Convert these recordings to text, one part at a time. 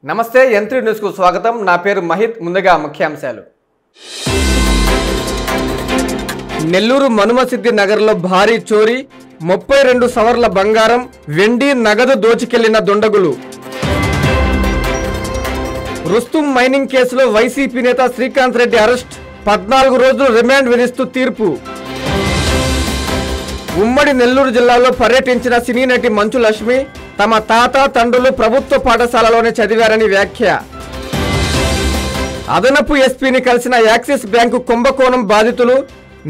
నమస్తే యంత్రి న్యూస్ కు స్వాగతం. నా పేరు మహిత్. ముందుగా ముఖ్యాంశాలు. నెల్లూరు మనుమసిద్ధి నగర్లో భారీ చోరీ, 32 సవర్ల బంగారం, వెండి, నగదు దోచుకెళ్లిన దుండగులు. రుస్తుం మైనింగ్ కేసులో వైసీపీ నేత శ్రీకాంత్ రెడ్డి అరెస్ట్, 14 రోజులు రిమాండ్ విధిస్తూ తీర్పు. ఉమ్మడి నెల్లూరు జిల్లాలో పర్యటించిన సినీ నటి మంచు లక్ష్మి తమ తాత తండ్రులు ప్రభుత్వ పాఠశాలలోనే చదివారని వ్యాఖ్య. అదనపు ఎస్పీని కలిసిన యాక్సిస్ బ్యాంకు కుంభకోణం బాధితులు,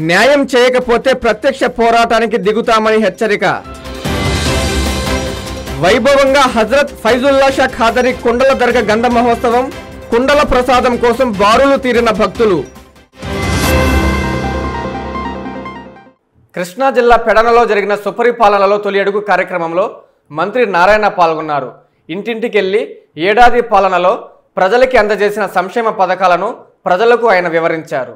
న్యాయం చేయకపోతే ప్రత్యక్ష పోరాటానికి దిగుతామని హెచ్చరిక. వైభవంగా హజరత్ ఫైజుల్లా షా ఖాదరి కుండల దర్గా గంధ మహోత్సవం, కుండల ప్రసాదం కోసం బారులు తీరిన భక్తులు. కృష్ణా జిల్లా పెడనలో జరిగిన సుపరిపాలనలో తొలి అడుగు కార్యక్రమంలో మంత్రి నారాయణ పాల్గొన్నారు. ఇంటింటికెళ్లి ఏడాది పాలనలో ప్రజలకి అందజేసిన సంక్షేమ పథకాలను ప్రజలకు ఆయన వివరించారు.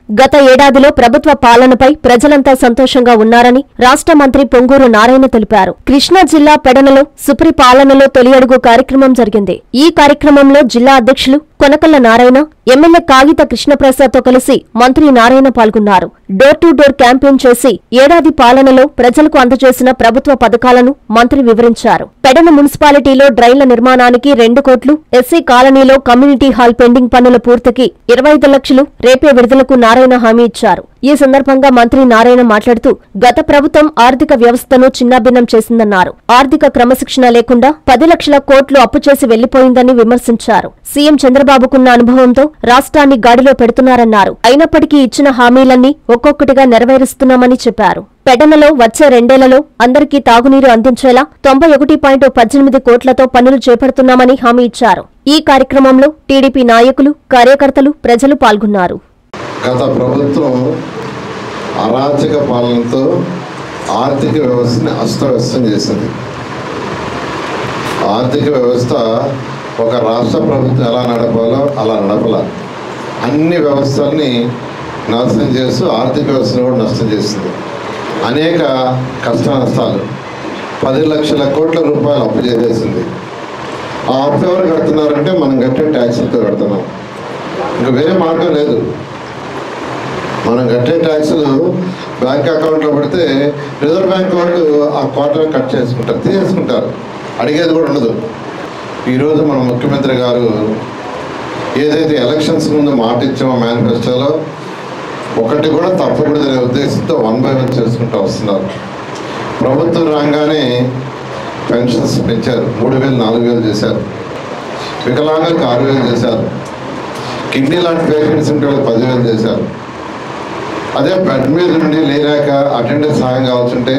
గత ఏడాదిలో ప్రభుత్వ పాలనపై ప్రజలంతా సంతోషంగా ఉన్నారని రాష్ట్ర మంత్రి పొంగూరు నారాయణ తెలిపారు. కృష్ణా జిల్లా పెడనలో సుపరిపాలనలో తొలి అడుగు కార్యక్రమం జరిగింది. ఈ కార్యక్రమంలో జిల్లా అధ్యక్షులు కొనకల్ల నారాయణ, ఎమ్మెల్యే కాగిత కృష్ణప్రసాద్ తో కలిసి మంత్రి నారాయణ పాల్గొన్నారు. డోర్ టు డోర్ క్యాంపెయిన్ చేసి ఏడాది పాలనలో ప్రజలకు అందజేసిన ప్రభుత్వ పథకాలను మంత్రి వివరించారు. పెడన మున్సిపాలిటీలో డ్రైన్ల నిర్మాణానికి 2 కోట్లు, ఎస్సీ కాలనీలో కమ్యూనిటీ హాల్ పెండింగ్ పనుల పూర్తికి 25 లక్షలు రేపే విడుదలకు నారాయణ హామీ ఇచ్చారు. ఈ సందర్భంగా మంత్రి నారాయణ మాట్లాడుతూ గత ప్రభుత్వం ఆర్థిక వ్యవస్థను చిన్నాభిన్నం చేసిందన్నారు. ఆర్థిక క్రమశిక్షణ లేకుండా 10 లక్షల కోట్లు అప్పు చేసి వెళ్లిపోయిందని విమర్శించారు. సీఎం చంద్రబాబుకున్న అనుభవంతో రాష్ట్రాన్ని గాడిలో పెడుతున్నారన్నారు. అయినప్పటికీ ఇచ్చిన హామీలన్నీ ఒక్కొక్కటిగా నెరవేరుస్తున్నామని చెప్పారు. పెడనలో వచ్చే 2 ఏళ్లలో అందరికీ తాగునీరు అందించేలా 91.18 కోట్లతో పనులు చేపడుతున్నామని హామీ ఇచ్చారు. ఈ కార్యక్రమంలో టీడీపీ నాయకులు, కార్యకర్తలు, ప్రజలు పాల్గొన్నారు. గత ప్రభుత్వం అరాచక పాలనతో ఆర్థిక వ్యవస్థని అస్తవ్యస్తం చేసింది. ఆర్థిక వ్యవస్థ ఒక రాష్ట్ర ప్రభుత్వం ఎలా నడపాలో అలా నడపల, అన్ని వ్యవస్థల్ని నాశనం చేస్తూ ఆర్థిక వ్యవస్థను కూడా నష్టం చేసింది. అనేక కష్ట నష్టాలు, 10 లక్షల కోట్ల రూపాయలు అప్పు చేసేసింది. ఆ అప్పు ఎవరు కడుతున్నారంటే మనం కట్టే ట్యాక్సులతో కడుతున్నాం. ఇంకా వేరే మార్గం లేదు. మనం కట్టే ట్యాక్సులు బ్యాంక్ అకౌంట్లో పెడితే రిజర్వ్ బ్యాంక్ వాళ్ళు ఆ క్వార్టర్ కట్ చేసుకుంటారు, తీసేసుకుంటారు, అడిగేది కూడా ఉండదు. ఈరోజు మన ముఖ్యమంత్రి గారు ఏదైతే ఎలక్షన్స్ ముందు మాట ఇచ్చామో మేనిఫెస్టోలో ఒకటి కూడా తప్పకూడదనే ఉద్దేశంతో 1 by 1 చేసుకుంటూ వస్తున్నారు. ప్రభుత్వం రాగానే పెన్షన్స్ పెంచారు, 3,000 4,000 చేశారు. వికలాంగులకు 6,000 చేశారు. కిడ్నీ లాంటి పేషెంట్స్ ఉంటే 10,000 చేశారు. అదే బెడ్ మీద నుండి లేరాక అటెండెన్స్ సహాయం కావాల్సి ఉంటే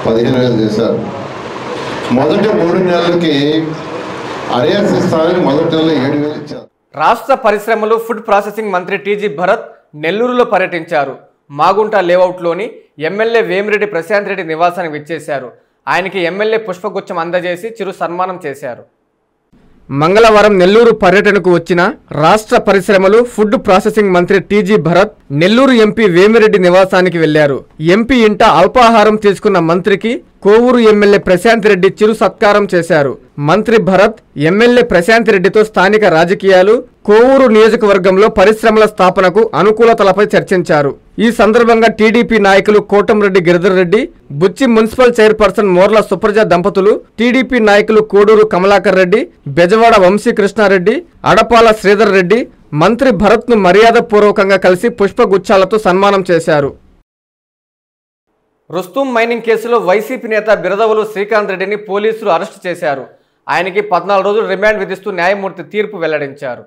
15,000 చేశారు. మొదటి 3 నెలలకి అరియర్స్ ఇస్తారని మొదటి నెలలో 7,000 ఇచ్చారు. రాష్ట్ర పరిశ్రమలు, ఫుడ్ ప్రాసెసింగ్ మంత్రి టీజీ భరత్ నెల్లూరులో పర్యటించారు. మాగుంట లేఅవుట్లోని ఎమ్మెల్యే వేమిరెడ్డి ప్రశాంత్ రెడ్డి నివాసానికి విచ్చేశారు. ఆయనకి ఎమ్మెల్యే పుష్పగుచ్చం అందజేసి చిరు సన్మానం చేశారు. మంగళవారం నెల్లూరు పర్యటనకు వచ్చిన రాష్ట్ర పరిశ్రమలు, ఫుడ్ ప్రాసెసింగ్ మంత్రి టీజీ భరత్ నెల్లూరు ఎంపీ వేమిరెడ్డి నివాసానికి వెళ్లారు. ఎంపీ ఇంట అల్పాహారం తీసుకున్న మంత్రికి కోవూరు ఎమ్మెల్యే ప్రశాంత్ రెడ్డి చిరు సత్కారం చేశారు. మంత్రి భరత్ ఎమ్మెల్యే ప్రశాంత్ రెడ్డితో స్థానిక రాజకీయాలు, కోవూరు నియోజకవర్గంలో పరిశ్రమల స్థాపనకు అనుకూలతలపై చర్చించారు. ఈ సందర్భంగా టీడీపీ నాయకులు కోటంరెడ్డి గిరిధర్ రెడ్డి, బుచ్చి మున్సిపల్ చైర్పర్సన్ మోర్ల సుప్రజ దంపతులు, టీడీపీ నాయకులు కోడూరు కమలాకర్ రెడ్డి, బెజవాడ వంశీకృష్ణారెడ్డి, అడపాల శ్రీధర్ రెడ్డి మంత్రి భరత్ ను మర్యాదపూర్వకంగా కలిసి పుష్పగుచ్చాలతో సన్మానం చేశారు. రుస్తుం మైనింగ్ కేసులో వైసీపీ నేత బిరదవోలు శ్రీకాంత్ రెడ్డిని పోలీసులు అరెస్టు చేశారు. ఆయనకి 14 రోజులు రిమాండ్ విధిస్తూ న్యాయమూర్తి తీర్పు వెల్లడించారు.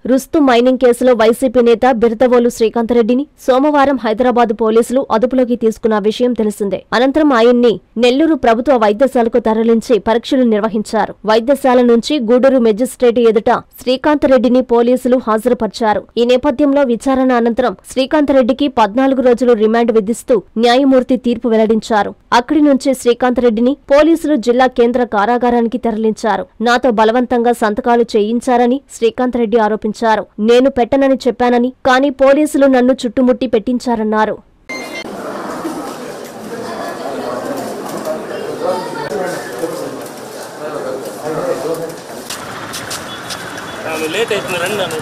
రుస్తుం మైనింగ్ కేసులో వైసీపీ నేత బిరదవోలు శ్రీకాంత్ రెడ్డిని సోమవారం హైదరాబాద్ పోలీసులు అదుపులోకి తీసుకున్న విషయం తెలిసిందే. అనంతరం ఆయన్ని నెల్లూరు ప్రభుత్వ వైద్యశాలకు తరలించి పరీక్షలు నిర్వహించారు. వైద్యశాల నుంచి గూడూరు మెజిస్ట్రేట్ ఎదుట శ్రీకాంత్ రెడ్డిని పోలీసులు హాజరుపరిచారు. ఈ నేపథ్యంలో విచారణ అనంతరం శ్రీకాంత్ రెడ్డికి 14 రోజులు రిమాండ్ విధిస్తూ న్యాయమూర్తి తీర్పు వెల్లడించారు. అక్కడి నుంచి శ్రీకాంత్ రెడ్డిని పోలీసులు జిల్లా కేంద్ర కారాగారానికి తరలించారు. నాతో బలవంతంగా సంతకాలు చేయించారని శ్రీకాంత్ రెడ్డి ఆరోపించారు. నేను పెట్టనని చెప్పానని, కానీ పోలీసులు నన్ను చుట్టుముట్టి పెట్టించారన్నారు. లేట్ అవుతుంది రండి నన్ను.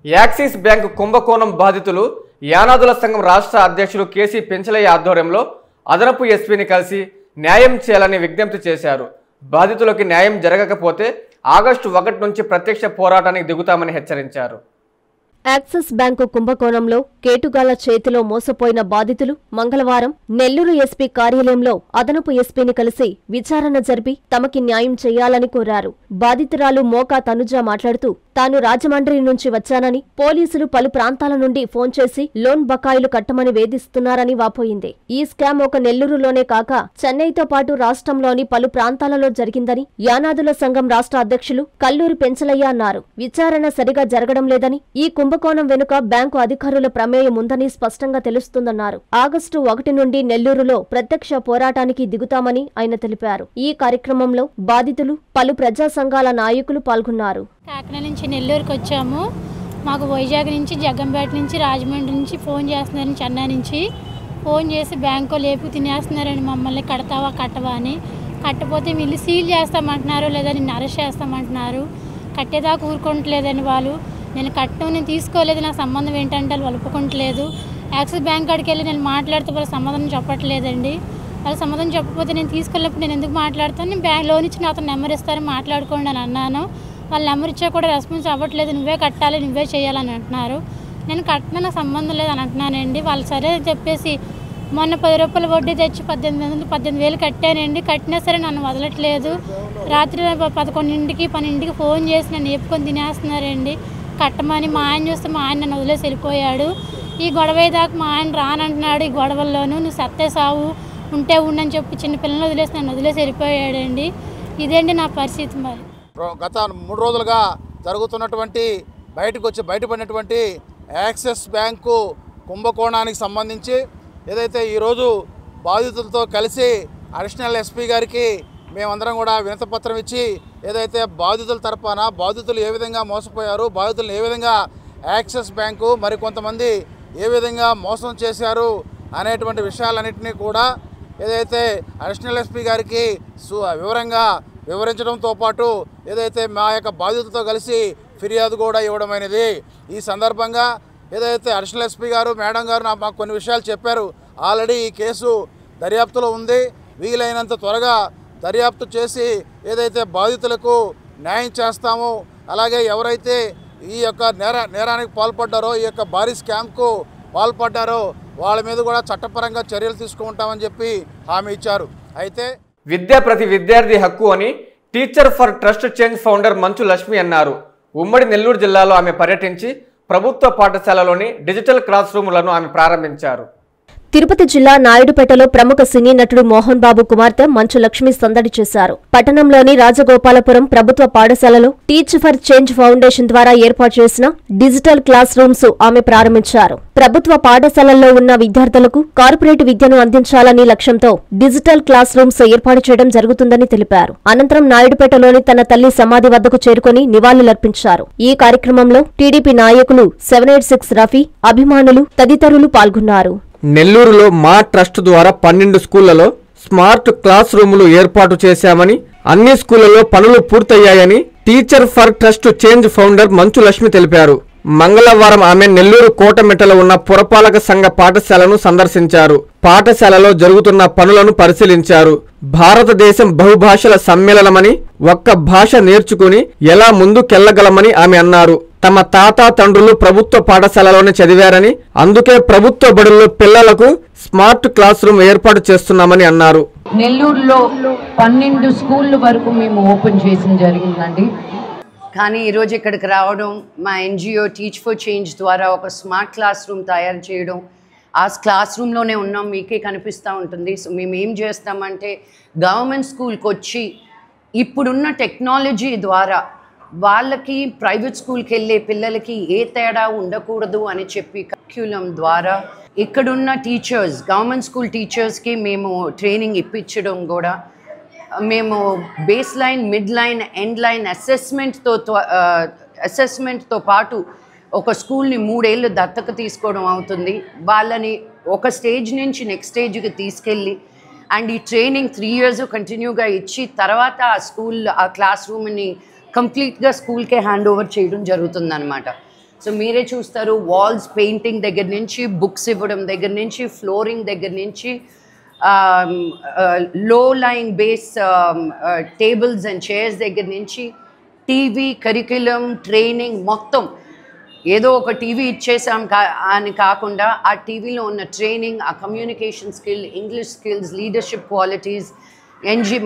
యాక్సిస్ బ్యాంకు కుంభకోణం బాధితులు యానాదుల సంఘం రాష్ట్ర అధ్యక్షులు కేసీ పెంచలయ్య ఆధ్వర్యంలో అదనపు ఎస్పీని కలిసి న్యాయం చేయాలని విజ్ఞప్తి చేశారు. బాధితులకి న్యాయం జరగకపోతే ఆగస్టు 1 నుంచి ప్రత్యక్ష పోరాటానికి దిగుతామని హెచ్చరించారు. యాక్సిస్ బ్యాంకు కుంభకోణంలో కేటుగాళ్ల చేతిలో మోసపోయిన బాధితులు మంగళవారం నెల్లూరు ఎస్పీ కార్యాలయంలో అదనపు ఎస్పీని కలిసి విచారణ జరిపి తమకి న్యాయం చేయాలని కోరారు. బాధితురాలు మోకా తనుజ మాట్లాడుతూ తాను రాజమండ్రి నుంచి వచ్చానని, పోలీసులు పలు ప్రాంతాల నుండి ఫోన్ చేసి లోన్ బకాయిలు కట్టమని వేధిస్తున్నారని వాపోయింది. ఈ స్కామ్ ఒక నెల్లూరులోనే కాక చెన్నైతో పాటు రాష్ట్రంలోని పలు ప్రాంతాలలో జరిగిందని యానాదుల సంఘం రాష్ట్ర అధ్యక్షులు కల్లూరి పెంచలయ్య అన్నారు. విచారణ సరిగా జరగడం లేదని, ఈ కుంభకోణం వెనుక బ్యాంకు అధికారుల ప్రమేయం ఉందని స్పష్టంగా తెలుస్తుందన్నారు. ఆగస్టు 1 నుండి నెల్లూరులో ప్రత్యక్ష పోరాటానికి దిగుతామని ఆయన తెలిపారు. ఈ కార్యక్రమంలో బాధితులు, పలు ప్రజా సంఘాల నాయకులు పాల్గొన్నారు. కాకినాడ నుంచి నెల్లూరుకి వచ్చాము. మాకు వైజాగ్ నుంచి, జగ్గంపేట నుంచి, రాజమండ్రి నుంచి ఫోన్ చేస్తున్నారని, చెన్నై నుంచి ఫోన్ చేసి బ్యాంకు లేపు తినేస్తున్నారని, మమ్మల్ని కడతావా కట్టవా అని. కట్టపోతే వీళ్ళు సీల్ చేస్తామంటున్నారు, లేదా నిన్ను అరెస్ట్ చేస్తామంటున్నారు. కట్టేదాకా ఊరుకోవట్లేదని వాళ్ళు. నేను కట్టను, నేను తీసుకోలేదు, నా సంబంధం ఏంటంటే వాళ్ళు ఒప్పుకోవట్లేదు. యాక్సిస్ బ్యాంక్ కాడికి వెళ్ళి నేను మాట్లాడితే వాళ్ళు సమాధానం చెప్పట్లేదండి. వాళ్ళు సమాధానం చెప్పకపోతే నేను తీసుకెళ్ళినప్పుడు నేను ఎందుకు మాట్లాడతాను, నేను బ్యాంక్ లోన్ ఇచ్చిన అతను నెంబర్ ఇస్తారని మాట్లాడుకోండి అని అన్నాను. వాళ్ళు నెంబర్ ఇచ్చా కూడా రెస్పాన్స్ అవ్వట్లేదు. నువ్వే కట్టాలి, నువ్వే చేయాలని అంటున్నారు. నేను కట్టిన నాకు సంబంధం లేదు అని అంటున్నానండి. వాళ్ళు సరే చెప్పేసి మొన్న 10 రూపాయల వడ్డీ తెచ్చి 18,000 కట్టానండి. కట్టినా సరే నన్ను వదలట్లేదు. రాత్రి 11కి 12కి ఫోన్ చేసి నన్ను చెప్పుకొని తినేస్తున్నారండి. కట్టమని మా ఆయన చూస్తే మా ఆయన నన్ను వదిలేసి వెళ్ళిపోయాడు. ఈ గొడవ దాకా మా ఆయన రానంటున్నాడు. ఈ గొడవల్లోనూ నువ్వు సత్తే సావు, ఉంటే ఉండని చెప్పి చిన్న పిల్లలు వదిలేసి నన్ను వదిలేసి వెళ్ళిపోయాడండి. ఇదేంటి నా పరిస్థితి. మరి గత 3 రోజులుగా జరుగుతున్నటువంటి బయటపడినటువంటి యాక్సిస్ బ్యాంకు కుంభకోణానికి సంబంధించి ఏదైతే ఈరోజు బాధితులతో కలిసి అడిషనల్ ఎస్పీ గారికి మేమందరం కూడా వినతిపత్రం ఇచ్చి ఏదైతే బాధితుల తరపున బాధితులు ఏ విధంగా మోసపోయారు, బాధితులను ఏ విధంగా యాక్సిస్ బ్యాంకు మరికొంతమంది ఏ విధంగా మోసం చేశారు అనేటువంటి విషయాలన్నింటినీ కూడా ఏదైతే అడిషనల్ ఎస్పీ గారికి వివరంగా వివరించడంతో పాటు ఏదైతే మా యొక్క బాధితులతో కలిసి ఫిర్యాదు కూడా ఇవ్వడమైనది. ఈ సందర్భంగా ఏదైతే అడిషనల్ ఎస్పీ గారు మేడం గారు మాకు కొన్ని విషయాలు చెప్పారు. ఆల్రెడీ ఈ కేసు దర్యాప్తులో ఉంది. వీలైనంత త్వరగా దర్యాప్తు చేసి ఏదైతే బాధితులకు న్యాయం చేస్తామో, అలాగే ఎవరైతే ఈ యొక్క నేరానికి పాల్పడ్డారో, ఈ యొక్క భారీ స్కామ్కు పాల్పడ్డారో వాళ్ళ మీద కూడా చట్టపరంగా చర్యలు తీసుకుంటామని చెప్పి హామీ ఇచ్చారు. అయితే విద్య ప్రతి విద్యార్థి హక్కు అని teacher for trust change founder Manchu Lakshmi అన్నారు. ఉమ్మడి నెల్లూరు జిల్లాలో ఆమె పర్యటించి ప్రభుత్వ పాఠశాలలోని డిజిటల్ క్లాస్ రూములను ఆమె ప్రారంభించారు. తిరుపతి జిల్లా నాయుడుపేటలో ప్రముఖ సినీ నటుడు మోహన్ బాబు కుమార్తె మంచు లక్ష్మి సందడి చేశారు. పట్టణంలోని రాజగోపాలపురం ప్రభుత్వ పాఠశాలలో టీచ్ ఫర్ చేంజ్ ఫౌండేషన్ ద్వారా ఏర్పాటు చేసిన డిజిటల్ క్లాస్ రూమ్స్ ఆమె ప్రారంభించారు. ప్రభుత్వ పాఠశాలల్లో ఉన్న విద్యార్థులకు కార్పొరేట్ విద్యను అందించాలని లక్ష్యంతో డిజిటల్ క్లాస్ రూమ్స్ ఏర్పాటు చేయడం జరుగుతుందని తెలిపారు. అనంతరం నాయుడుపేటలోని తన తల్లి సమాధి వద్దకు చేరుకుని నివాళులర్పించారు. ఈ కార్యక్రమంలో టీడీపీ నాయకులు 786 రఫీ, అభిమానులు తదితరులు పాల్గొన్నారు. నెల్లూరులో మా ట్రస్ట్ ద్వారా 12 స్కూళ్లలో స్మార్ట్ క్లాస్ రూములు ఏర్పాటు చేశామని, అన్ని స్కూళ్లలో పనులు పూర్తయ్యాయని teacher for trust change founder Manchu Lakshmi తెలిపారు. మంగళవారం ఆమె నెల్లూరు కోటమెట్టలో ఉన్న పురపాలక సంఘ పాఠశాలను సందర్శించారు. పాఠశాలలో జరుగుతున్న పనులను పరిశీలించారు. భారతదేశం బహుభాషల సమ్మేళనమని, ఒక్క భాష నేర్చుకుని ఎలా ముందుకెళ్లగలమని ఆమె అన్నారు. తమ తాత తండ్రులు ప్రభుత్వ పాఠశాలలోనే చదివారని, అందుకే ప్రభుత్వ బడుల్లో పిల్లలకు స్మార్ట్ క్లాస్ రూమ్ ఏర్పాటు చేస్తున్నామని అన్నారు. నెల్లూరులో 12 స్కూళ్ళ వరకు మేము ఓపెన్ చేసిన జరిగిందండి. కానీ ఈరోజు ఇక్కడికి రావడం, మా ఎన్జిఓ టీచ్ ఫర్ చేంజ్ ద్వారా ఒక స్మార్ట్ క్లాస్ రూమ్ తయారు చేయడం, ఆ క్లాస్ రూమ్లోనే ఉన్నాం, మీకే కనిపిస్తూ ఉంటుంది. సో మేము ఏం చేస్తామంటే గవర్నమెంట్ స్కూల్కి వచ్చి ఇప్పుడున్న టెక్నాలజీ ద్వారా వాళ్ళకి ప్రైవేట్ స్కూల్కి వెళ్ళే పిల్లలకి ఏ తేడా ఉండకూడదు అని చెప్పి కరిక్యులం ద్వారా ఇక్కడున్న టీచర్స్, గవర్నమెంట్ స్కూల్ టీచర్స్కి మేము ట్రైనింగ్ ఇప్పించడం కూడా, మేము base line, mid line, end line అసెస్మెంట్తో పాటు ఒక స్కూల్ని 3 ఏళ్ళు దత్తత తీసుకోవడం అవుతుంది. వాళ్ళని ఒక స్టేజ్ నుంచి నెక్స్ట్ స్టేజ్కి తీసుకెళ్ళి అండ్ ఈ ట్రైనింగ్ 3 years కంటిన్యూగా ఇచ్చి తర్వాత ఆ స్కూల్ ఆ క్లాస్ రూమ్ని కంప్లీట్గా స్కూల్కే హ్యాండ్ ఓవర్ చేయడం జరుగుతుందన్నమాట. సో మీరే చూస్తారు, వాల్స్ పెయింటింగ్ దగ్గర నుంచి, బుక్స్ ఇవ్వడం దగ్గర నుంచి, ఫ్లోరింగ్ దగ్గర నుంచి, లో lying base tables and chairs దగ్గర నుంచి, టీవీ కరిక్యులం ట్రైనింగ్ మొత్తం. ఏదో ఒక టీవీ ఇచ్చేసాం అని కాకుండా ఆ టీవీలో ఉన్న ట్రైనింగ్, ఆ communication skill, English skills, leadership qualities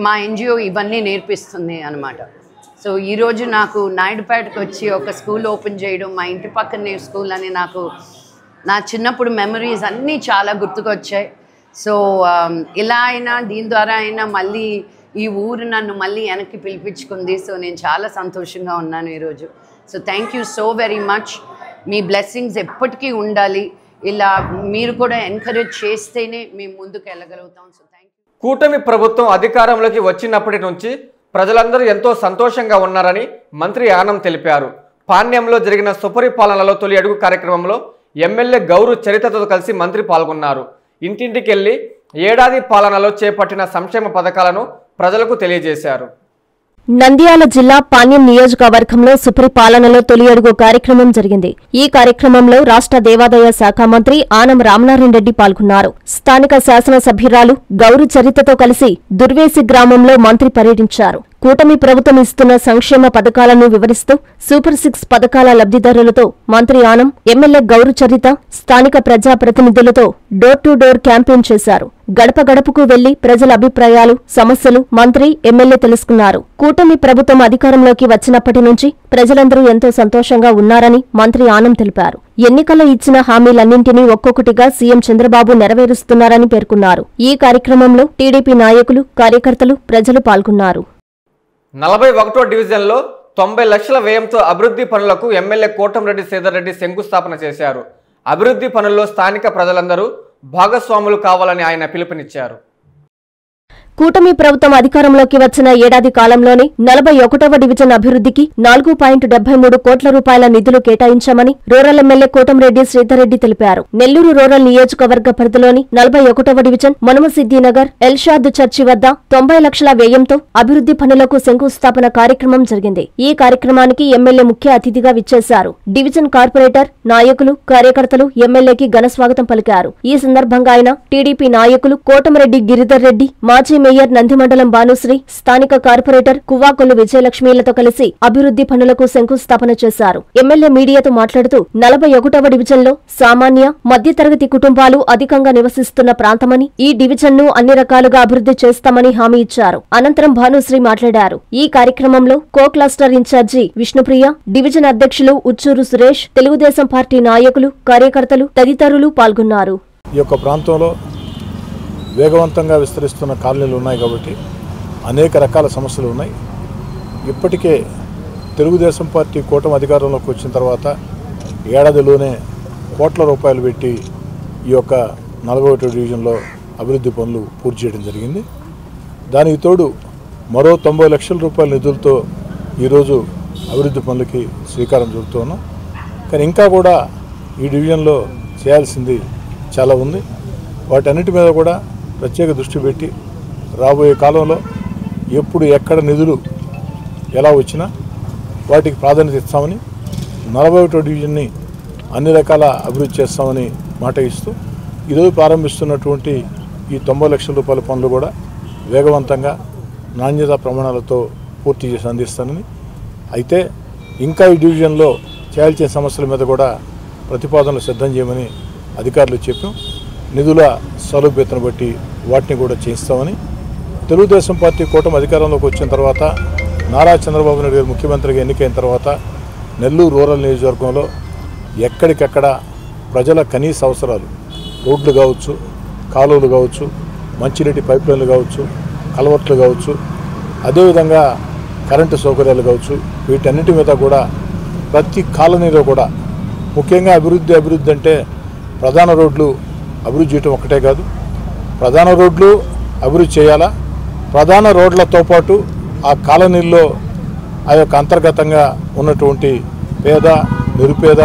మా ఎన్జిఓ ఇవన్నీ నేర్పిస్తుంది అన్నమాట. సో ఈరోజు నాకు నాయుడుపేటకు వచ్చి ఒక స్కూల్ ఓపెన్ చేయడం, మా ఇంటి పక్కనే స్కూల్ అని నాకు నా చిన్నప్పుడు మెమరీస్ అన్నీ చాలా గుర్తుకొచ్చాయి. సో ఇలా అయినా దీని ద్వారా అయినా మళ్ళీ ఈ ఊరు నన్ను మళ్ళీ వెనక్కి పిలిపించుకుంది. సో నేను చాలా సంతోషంగా ఉన్నాను ఈరోజు. So thank you so very much. Me blessings ఎప్పటికీ ఉండాలి. ఇలా మీరు కూడా ఎంకరేజ్ చేస్తేనే మేము ముందుకు వెళ్ళగలుగుతాం. So thank you. కూటమి ప్రభుత్వం అధికారంలోకి వచ్చినప్పటి నుంచి ప్రజలందరూ ఎంతో సంతోషంగా ఉన్నారని మంత్రి ఆనం తెలిపారు. పాణ్యంలో జరిగిన సుపరిపాలనలో తొలి అడుగు కార్యక్రమంలో ఎమ్మెల్యే గౌరు చరితతో కలిసి మంత్రి పాల్గొన్నారు. ఇంటింటికెళ్లి ఏడాది పాలనలో చేపట్టిన సంక్షేమ పథకాలను ప్రజలకు తెలియజేశారు. నంద్యాల జిల్లా పాణ్యం నియోజకవర్గంలో సుపరిపాలనలో తొలి అడుగు కార్యక్రమం జరిగింది. ఈ కార్యక్రమంలో రాష్ట్ర దేవాదాయ శాఖ మంత్రి ఆనం రామనారాయణ రెడ్డి పాల్గొన్నారు. స్థానిక శాసనసభ్యురాలు గౌరు చరితతో కలిసి దుర్వేసి గ్రామంలో మంత్రి పర్యటించారు. కూటమి ప్రభుత్వం ఇస్తున్న సంక్షేమ పథకాలను వివరిస్తూ సూపర్ 6 పథకాల లబ్ధిదారులతో మంత్రి ఆనం, ఎమ్మెల్యే గౌరు చరిత స్థానిక ప్రజాప్రతినిధులతో డోర్ టు డోర్ క్యాంపెయిన్ చేశారు. గడప గడపకు వెళ్లి ప్రజల అభిప్రాయాలు, సమస్యలు మంత్రి, ఎమ్మెల్యే తెలుసుకున్నారు. కూటమి ప్రభుత్వం అధికారంలోకి వచ్చినప్పటి నుంచి ప్రజలందరూ ఎంతో సంతోషంగా ఉన్నారని మంత్రి ఆనం తెలిపారు. ఎన్నికల్లో ఇచ్చిన హామీలన్నింటినీ ఒక్కొక్కటిగా సీఎం చంద్రబాబు నెరవేరుస్తున్నారని పేర్కొన్నారు. ఈ కార్యక్రమంలో టీడీపీ నాయకులు, కార్యకర్తలు, ప్రజలు పాల్గొన్నారు. 41వ డివిజన్లో 90 లక్షల వ్యయంతో అభివృద్ధి పనులకు ఎమ్మెల్యే కోటంరెడ్డి శ్రీధర్ రెడ్డి శంకుస్థాపన చేశారు. అభివృద్ధి పనుల్లో స్థానిక ప్రజలందరూ భాగస్వాములు కావాలని ఆయన పిలుపునిచ్చారు. కూటమి ప్రభుత్వం అధికారంలోకి వచ్చిన ఏడాది కాలంలోనే 41వ డివిజన్ అభివృద్ధికి 4.73 కోట్ల రూపాయల నిధులు కేటాయించామని రూరల్ ఎమ్మెల్యే కోటంరెడ్డి శ్రీధర్ రెడ్డి తెలిపారు. నెల్లూరు రూరల్ నియోజకవర్గ పరిధిలోని 41వ డివిజన్ మనుమసిద్దినగర్ ఎల్షాద్ చర్చి వద్ద 90 లక్షల వ్యయంతో అభివృద్ధి పనులకు శంకుస్థాపన కార్యక్రమం జరిగింది. ఈ కార్యక్రమానికి ఎమ్మెల్యే ముఖ్య అతిథిగా విచ్చేశారు. డివిజన్ కార్పొరేటర్, నాయకులు, కార్యకర్తలు ఎమ్మెల్యేకి ఘన స్వాగతం పలికారు. ఈ సందర్భంగా ఆయన టీడీపీ నాయకులు కోటంరెడ్డి గిరిధర్ రెడ్డి, మాజీ మేయర్ నందిమండలం భానుశ్రీ, స్థానిక కార్పొరేటర్ కువ్వాకొల్లు విజయలక్ష్మీలతో కలిసి అభివృద్ధి పనులకు శంకుస్థాపన చేశారు. ఎమ్మెల్యే మీడియాతో మాట్లాడుతూ 41వ డివిజన్లో సామాన్య, మధ్యతరగతి కుటుంబాలు అధికంగా నివసిస్తున్న ప్రాంతమని, ఈ డివిజన్ను అన్ని రకాలుగా అభివృద్ధి చేస్తామని హామీ ఇచ్చారు. అనంతరం భానుశ్రీ మాట్లాడారు. ఈ కార్యక్రమంలో co cluster incharge Vishnupriya, division అధ్యక్షులు ఉచ్చూరు సురేష్, తెలుగుదేశం పార్టీ నాయకులు, కార్యకర్తలు తదితరులు పాల్గొన్నారు. ఈ యొక్క ప్రాంతంలో వేగవంతంగా విస్తరిస్తున్న కాలనీలు ఉన్నాయి కాబట్టి అనేక రకాల సమస్యలు ఉన్నాయి. ఇప్పటికే తెలుగుదేశం పార్టీ కూటమి అధికారంలోకి వచ్చిన తర్వాత ఏడాదిలోనే కోట్ల రూపాయలు పెట్టి ఈ యొక్క 41వ డివిజన్లో అభివృద్ధి పనులు పూర్తి చేయడం జరిగింది. దానికి తోడు మరో 90 లక్షల రూపాయల నిధులతో ఈరోజు అభివృద్ధి పనులకి శ్రీకారం చుడుతూ ఉన్నాం. కానీ ఇంకా కూడా ఈ డివిజన్లో చేయాల్సింది చాలా ఉంది. వాటన్నిటి మీద కూడా ప్రత్యేక దృష్టి పెట్టి రాబోయే కాలంలో ఎప్పుడు ఎక్కడ నిధులు ఎలా వచ్చినా వాటికి ప్రాధాన్యత ఇస్తామని, 41వ డివిజన్ని అన్ని రకాల అభివృద్ధి చేస్తామని మాట ఇస్తూ ఈరోజు ప్రారంభిస్తున్నటువంటి ఈ 90 లక్షల రూపాయల పనులు కూడా వేగవంతంగా నాణ్యత ప్రమాణాలతో పూర్తి చేసి అందిస్తానని, అయితే ఇంకా ఈ డివిజన్లో చేయాల్సిన సమస్యల మీద కూడా ప్రతిపాదనలు సిద్ధం చేయమని అధికారులు చెప్పాం. నిధుల సౌలభ్యతను బట్టి వాటిని కూడా చేయిస్తామని, తెలుగుదేశం పార్టీ కూటమి అధికారంలోకి వచ్చిన తర్వాత నారా చంద్రబాబు నాయుడు గారు ముఖ్యమంత్రిగా ఎన్నికైన తర్వాత నెల్లూరు రూరల్ నియోజకవర్గంలో ఎక్కడికక్కడ ప్రజల కనీస అవసరాలు, రోడ్లు కావచ్చు, కాలువలు కావచ్చు, మంచినీటి పైప్లైన్లు కావచ్చు, కలవట్లు కావచ్చు, అదేవిధంగా కరెంటు సౌకర్యాలు కావచ్చు, వీటన్నిటి మీద కూడా ప్రతి కాలనీలో కూడా ముఖ్యంగా అభివృద్ధి అంటే ప్రధాన రోడ్లు అభివృద్ధి చేయటం ఒకటే కాదు, ప్రధాన రోడ్లు అభివృద్ధి చేయాలా, ప్రధాన రోడ్లతో పాటు ఆ కాలనీల్లో ఆ యొక్క అంతర్గతంగా ఉన్నటువంటి పేద, నిరుపేద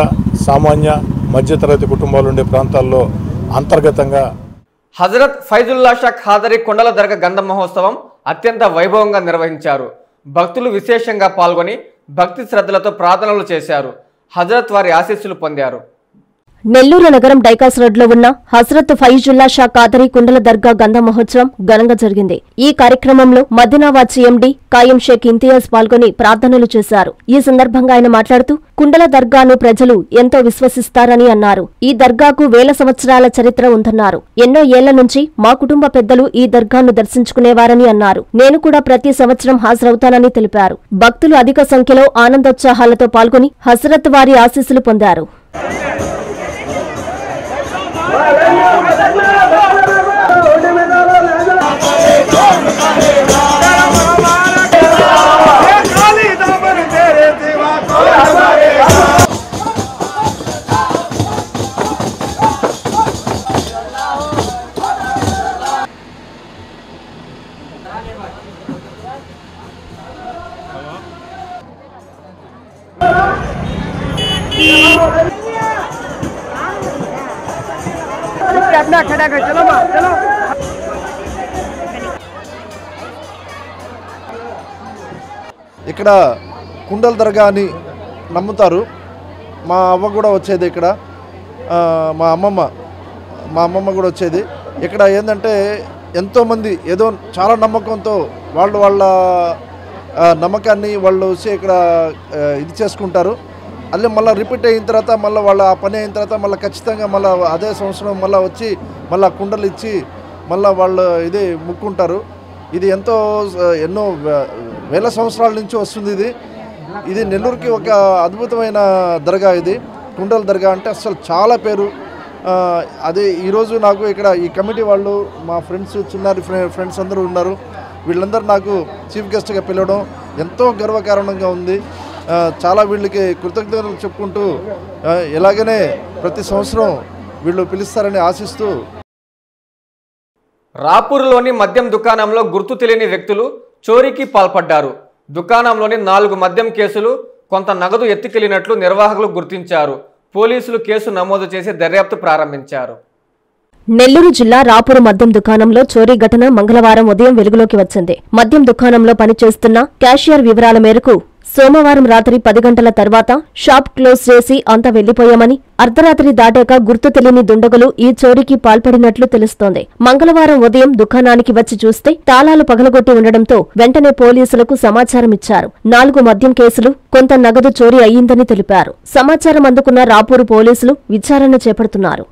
సామాన్య మధ్యతరగతి కుటుంబాలు ఉండే ప్రాంతాల్లో అంతర్గతంగా హజరత్ ఫైజుల్లా షా ఖాదరి కొండల దర్గా గంధం మహోత్సవం అత్యంత వైభవంగా నిర్వహించారు. భక్తులు విశేషంగా పాల్గొని భక్తి శ్రద్ధలతో ప్రార్థనలు చేశారు. హజరత్ వారి ఆశీస్సులు పొందారు. నెల్లూరు నగరం డైకాస్ రోడ్లో ఉన్న హజరత్ ఫైజుల్లా షా ఖాదరి కుండల దర్గా గంధం మహోత్సవం ఘనంగా జరిగింది. ఈ కార్యక్రమంలో మదీనావాద్ ఎండీ కాయం షేక్ ఇంతియాజ్ పాల్గొని ప్రార్థనలు చేశారు. ఈ సందర్భంగా ఆయన మాట్లాడుతూ కుండల దర్గాను ప్రజలు ఎంతో విశ్వసిస్తారని అన్నారు. ఈ దర్గాకు వేల సంవత్సరాల చరిత్ర ఉందన్నారు. ఎన్నో ఏళ్ల నుంచి మా కుటుంబ పెద్దలు ఈ దర్గాను దర్శించుకునేవారని అన్నారు. నేను కూడా ప్రతి సంవత్సరం హాజరవుతానని తెలిపారు. భక్తులు అధిక సంఖ్యలో ఆనందోత్సాహాలతో పాల్గొని హజరత్ వారి ఆశీస్సులు పొందారు. ఇక్కడ కుండల దర్గా అని నమ్ముతారు. మా అవ్వ కూడా వచ్చేది ఇక్కడ, మా అమ్మమ్మ కూడా వచ్చేది. ఇక్కడ ఏంటంటే ఎంతోమంది ఏదో చాలా నమ్మకంతో వాళ్ళ నమ్మకాన్ని వాళ్ళు వచ్చి ఇక్కడ ఇది చేసుకుంటారు. అల్లే మళ్ళీ రిపీట్ అయిన తర్వాత మళ్ళీ వాళ్ళ ఆ పని అయిన తర్వాత మళ్ళీ ఖచ్చితంగా మళ్ళీ అదే సంవత్సరం మళ్ళీ వచ్చి మళ్ళీ కుండలు ఇచ్చి మళ్ళీ వాళ్ళు ఇది ముక్కుంటారు. ఇది ఎన్నో వేల సంవత్సరాల నుంచి వస్తుంది. ఇది నెల్లూరుకి ఒక అద్భుతమైన దర్గా. ఇది కుండల దర్గా అంటే అసలు చాలా పేరు. అదే ఈరోజు నాకు ఇక్కడ ఈ కమిటీ వాళ్ళు మా ఫ్రెండ్స్ చిన్నారి ఫ్రెండ్స్ అందరూ ఉన్నారు. వీళ్ళందరూ నాకు చీఫ్ గెస్ట్గా పిలవడం ఎంతో గర్వకారణంగా ఉంది. చాలా వీళ్ళకి కృతజ్ఞతలు చెప్పుకుంటూ ఎలాగనే ప్రతి సంవత్సరం వీళ్ళు పిలుస్తారని ఆశిస్తూ. రాపూర్లోని మద్యం దుకాణంలో గుర్తు తెలియని వ్యక్తులు చోరీకి పాల్పడ్డారు. దుకాణంలోని 4 మద్యం కేసులు, కొంత నగదు ఎత్తుకెళ్లినట్లు నిర్వాహకులు గుర్తించారు. పోలీసులు కేసు నమోదు చేసి దర్యాప్తు ప్రారంభించారు. నెల్లూరు జిల్లా రాపూరు మద్యం దుకాణంలో చోరీ ఘటన మంగళవారం ఉదయం వెలుగులోకి వచ్చింది. మద్యం దుకాణంలో పనిచేస్తున్న క్యాషియర్ వివరాల మేరకు సోమవారం రాత్రి 10 గంటల తర్వాత షాప్ క్లోజ్ చేసి అంతా వెళ్లిపోయామని, అర్ధరాత్రి దాటాక గుర్తు తెలియని దుండగులు ఈ చోరీకి పాల్పడినట్లు తెలుస్తోంది. మంగళవారం ఉదయం దుకాణానికి వచ్చి చూస్తే తాళాలు పగలగొట్టి ఉండడంతో వెంటనే పోలీసులకు సమాచారం ఇచ్చారు. 4 మద్యం కేసులు, కొంత నగదు చోరీ అయ్యిందని తెలిపారు. సమాచారం అందుకున్న రాపూరు పోలీసులు విచారణ చేపడుతున్నారు.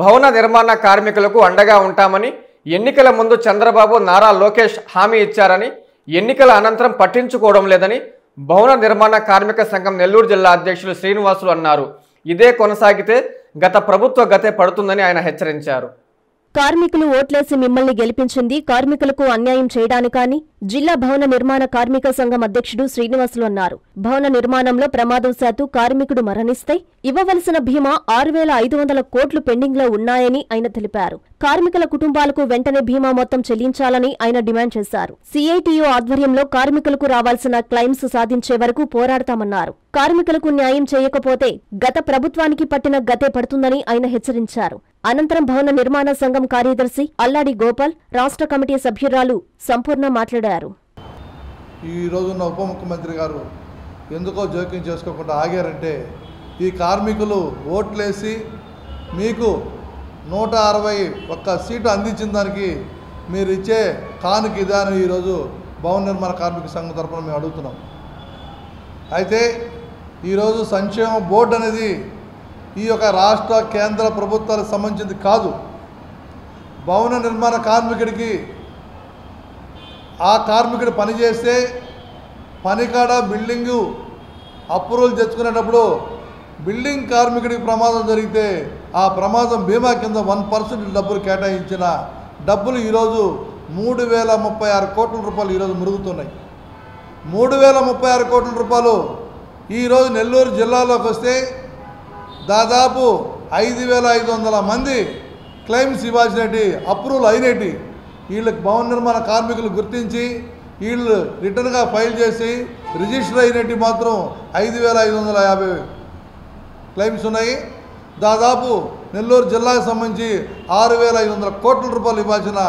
భవన నిర్మాణ కార్మికులకు అండగా ఉంటామని ఎన్నికల ముందు చంద్రబాబు, నారా లోకేష్ హామీ ఇచ్చారని, ఎన్నికల అనంతరం పట్టించుకోవడం లేదని భవన నిర్మాణ కార్మిక సంఘం నెల్లూరు జిల్లా అధ్యక్షులు శ్రీనివాసులు అన్నారు. ఇదే కొనసాగితే గత ప్రభుత్వ గతే పడుతుందని ఆయన హెచ్చరించారు. కార్మికులు ఓట్లేసి మిమ్మల్ని గెలిపించింది కార్మికులకు అన్యాయం చేయడానికని జిల్లా భవన నిర్మాణ కార్మిక సంఘం అధ్యక్షుడు శ్రీనివాసులు అన్నారు. భవన నిర్మాణంలో ప్రమాదవశాత్తు కార్మికుడు మరణిస్తే ఇవ్వవలసిన బీమా 6,500 కోట్లు పెండింగ్లో ఉన్నాయని ఆయన తెలిపారు. కార్మికుల కుటుంబాలకు వెంటనే బీమా మొత్తం చెల్లించాలని ఆయన డిమాండ్ చేశారు. సిఐటియు ఆధ్వర్యంలో కార్మికులకు రావాల్సిన క్లెయిమ్స్ సాధించే వరకు పోరాడతామన్నారు. కార్మికులకు న్యాయం చేయకపోతే గత ప్రభుత్వానికి పట్టిన గతే పడుతుందని ఆయన హెచ్చరించారు. అనంతరం భవన నిర్మాణ సంఘం కార్యదర్శి అల్లాడి గోపాల్, రాష్ట్ర కమిటీ సభ్యురాలు సంపూర్ణ మాట్లాడారు. ఈ రోజున్న ఉప ముఖ్యమంత్రి గారు ఎందుకో జోక్యం చేసుకోకుండా ఆగారంటే, ఈ కార్మికులు ఓట్లేసి మీకు 161 సీటు అందించిన దానికి మీరు ఇచ్చే కానుక ఇదాను ఈరోజు భవన నిర్మాణ కార్మిక సంఘం తరఫున మేము అడుగుతున్నాం. అయితే ఈరోజు సంక్షేమ బోర్డు అనేది ఈ యొక్క రాష్ట్ర కేంద్ర ప్రభుత్వాలకు సంబంధించింది కాదు. భవన నిర్మాణ కార్మికుడికి ఆ కార్మికుడు పనిచేస్తే పనికాడ బిల్డింగు అప్రూవల్ తెచ్చుకునేటప్పుడు బిల్డింగ్ కార్మికుడికి ప్రమాదం జరిగితే ఆ ప్రమాదం బీమా కింద 1% డబ్బులు కేటాయించిన డబ్బులు ఈరోజు 3,036 కోట్ల రూపాయలు ఈరోజు మురుగుతున్నాయి. 3,036 కోట్ల రూపాయలు ఈరోజు నెల్లూరు జిల్లాలోకి వస్తే దాదాపు 5,500 మంది క్లెయిమ్స్ ఇవ్వాల్సినవి అప్రూవల్ అయినవి వీళ్ళకి భవన నిర్మాణ కార్మికులు గుర్తించి వీళ్ళు రిటర్న్గా ఫైల్ చేసి రిజిస్టర్ అయినట్టు మాత్రం 5,550 క్లెయిమ్స్ ఉన్నాయి. దాదాపు నెల్లూరు జిల్లాకు సంబంధించి 6,500 కోట్ల రూపాయలు ఇవ్వాల్సిన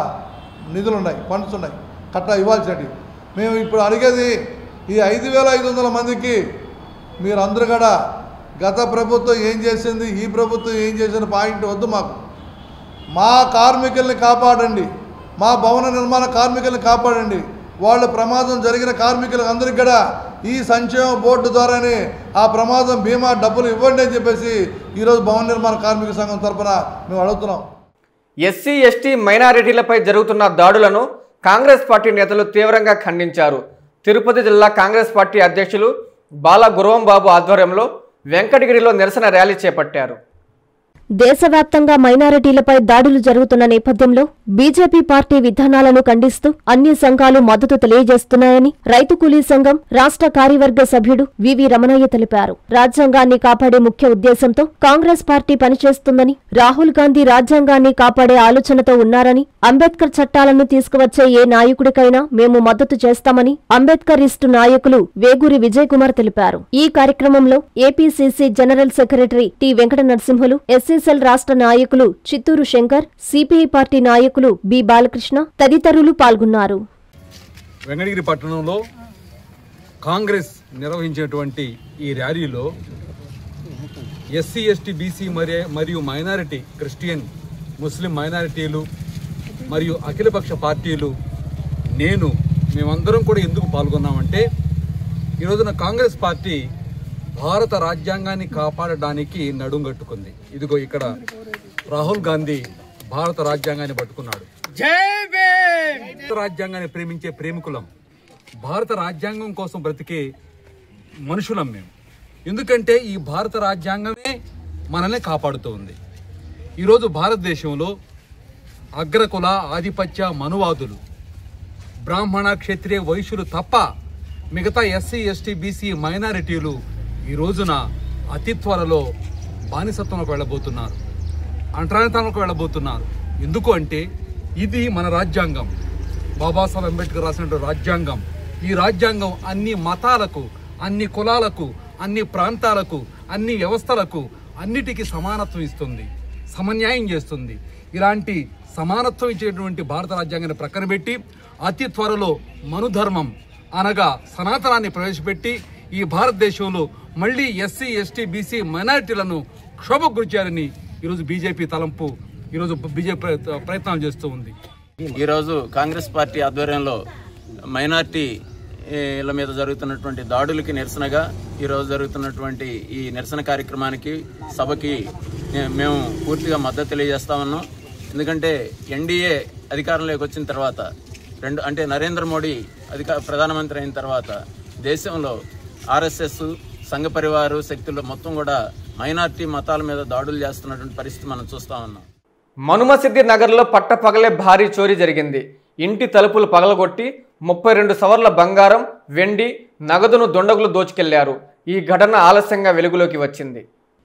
నిధులు ఉన్నాయి, ఫండ్స్ ఉన్నాయి కట్ట ఇవ్వాల్సినవి. మేము ఇప్పుడు అడిగేది ఈ 5,500 మందికి మీరు అందరూ కూడా గత ప్రభుత్వం ఏం చేసింది, ఈ ప్రభుత్వం ఏం చేసిన పాయింట్ వద్దు. మాకు మా కార్మికుల్ని కాపాడండి, మా భవన నిర్మాణ కార్మికుల్ని కాపాడండి. వాళ్ళు ప్రమాదం జరిగిన కార్మికులకు అందరికీ కూడా ఈ సంక్షేమ బోర్డు ద్వారానే ఆ ప్రమాదం బీమా డబ్బులు ఇవ్వండి అని చెప్పేసి ఈరోజు భవన నిర్మాణ కార్మిక సంఘం తరఫున మేము అడుగుతున్నాం. ఎస్సీ ఎస్టీ మైనారిటీలపై జరుగుతున్న దాడులను కాంగ్రెస్ పార్టీ నేతలు తీవ్రంగా ఖండించారు. తిరుపతి జిల్లా కాంగ్రెస్ పార్టీ అధ్యక్షులు బాల గురవంబాబు ఆధ్వర్యంలో వెంకటగిరిలో నిరసన ర్యాలీ చేపట్టారు. దేశవ్యాప్తంగా మైనారిటీలపై దాడులు జరుగుతున్న నేపథ్యంలో బీజేపీ పార్టీ విధానాలను ఖండిస్తూ అన్ని సంఘాలు మద్దతు తెలియజేస్తున్నాయని రైతు కూలీ సంఘం రాష్ట్ర కార్యవర్గ సభ్యుడు వివి రమణయ్య తెలిపారు. రాజ్యాంగాన్ని కాపాడే ముఖ్య ఉద్దేశంతో కాంగ్రెస్ పార్టీ పనిచేస్తుందని, రాహుల్ గాంధీ రాజ్యాంగాన్ని కాపాడే ఆలోచనతో ఉన్నారని, అంబేద్కర్ చట్టాలను తీసుకువచ్చే ఏ నాయకుడికైనా మేము మద్దతు చేస్తామని అంబేద్కరిస్టు నాయకులు వేగూరి విజయ్ కుమార్ తెలిపారు. ఈ కార్యక్రమంలో APCC general secretary T Venkata Narasimhulu, SC cell రాష్ట్ర నాయకులు చిత్తూరు శంకర్, సిపిఐ పార్టీ నాయకులు బి బాలకృష్ణ తదితరులు పాల్గొన్నారు. వెంకటగిరి పట్టణంలో కాంగ్రెస్ నిర్వహించినటువంటి ఈ ర్యాలీలో ఎస్సీ ఎస్టీ బీసీ మరియు మైనారిటీ క్రిస్టియన్ ముస్లిం మైనారిటీలు మరియు అఖిలపక్ష పార్టీలు మేమందరం కూడా ఎందుకు పాల్గొన్నామంటే, ఈరోజున కాంగ్రెస్ పార్టీ భారత రాజ్యాంగాన్ని కాపాడడానికి నడుంగట్టుకుంది. ఇదిగో ఇక్కడ రాహుల్ గాంధీ భారత రాజ్యాంగాన్ని పట్టుకున్నాడు. రాజ్యాంగాన్ని ప్రేమించే ప్రేమికులం, భారత రాజ్యాంగం కోసం బ్రతికే మనుషులం మేము. ఎందుకంటే ఈ భారత రాజ్యాంగమే మనల్ని కాపాడుతూ ఉంది. ఈరోజు భారతదేశంలో అగ్రకుల ఆధిపత్య మనువాదులు, బ్రాహ్మణ క్షత్రియ వైశ్యులు తప్ప మిగతా ఎస్సీ ఎస్టీ బీసీ మైనారిటీలు ఈ రోజున అతి త్వరలో బానిసత్వంలోకి వెళ్ళబోతున్నారు, అంటరానితనంలోకి వెళ్ళబోతున్నారు. ఎందుకు అంటే ఇది మన రాజ్యాంగం, బాబాసాహెబ్ అంబేద్కర్ రాసినటువంటి రాజ్యాంగం. ఈ రాజ్యాంగం అన్ని మతాలకు, అన్ని కులాలకు, అన్ని ప్రాంతాలకు, అన్ని వ్యవస్థలకు అన్నిటికీ సమానత్వం ఇస్తుంది, సమన్యాయం చేస్తుంది. ఇలాంటి సమానత్వం ఇచ్చేటువంటి భారత రాజ్యాంగాన్ని ప్రక్కన పెట్టి అతి త్వరలో మనుధర్మం అనగా సనాతనాన్ని ప్రవేశపెట్టి ఈ భారతదేశంలో మళ్లీ ఎస్సీ ఎస్టీ బీసీ మైనారిటీలను క్షోభకు గురిచారని ఈరోజు బీజేపీ తలంపు, ఈరోజు బీజేపీ ప్రయత్నాలు చేస్తూ ఉంది. ఈరోజు కాంగ్రెస్ పార్టీ ఆధ్వర్యంలో మైనారిటీల మీద జరుగుతున్నటువంటి దాడులకి నిరసనగా ఈరోజు జరుగుతున్నటువంటి ఈ నిరసన కార్యక్రమానికి, సభకి మేము పూర్తిగా మద్దతు తెలియజేస్తా ఉన్నాం. ఎందుకంటే ఎన్డీఏ అధికారంలోకి వచ్చిన తర్వాత అంటే నరేంద్ర మోడీ ప్రధానమంత్రి అయిన తర్వాత దేశంలో ఆర్ఎస్ఎస్, సంఘ పరివారు శక్తులు మొత్తం కూడా మైనార్టీ మతాల మీద దాడులు చేస్తున్నటువంటి పరిస్థితి మనం చూస్తా ఉన్నాం. మనుమసిద్ధి నగర్లో పట్టపగలే భారీ చోరీ జరిగింది. ఇంటి తలుపులు పగలగొట్టి 32 సవర్ల బంగారం, వెండి, నగదును దొండగులు దోచుకెళ్లారు. ఈ ఘటన ఆలస్యంగా వెలుగులోకి వచ్చింది.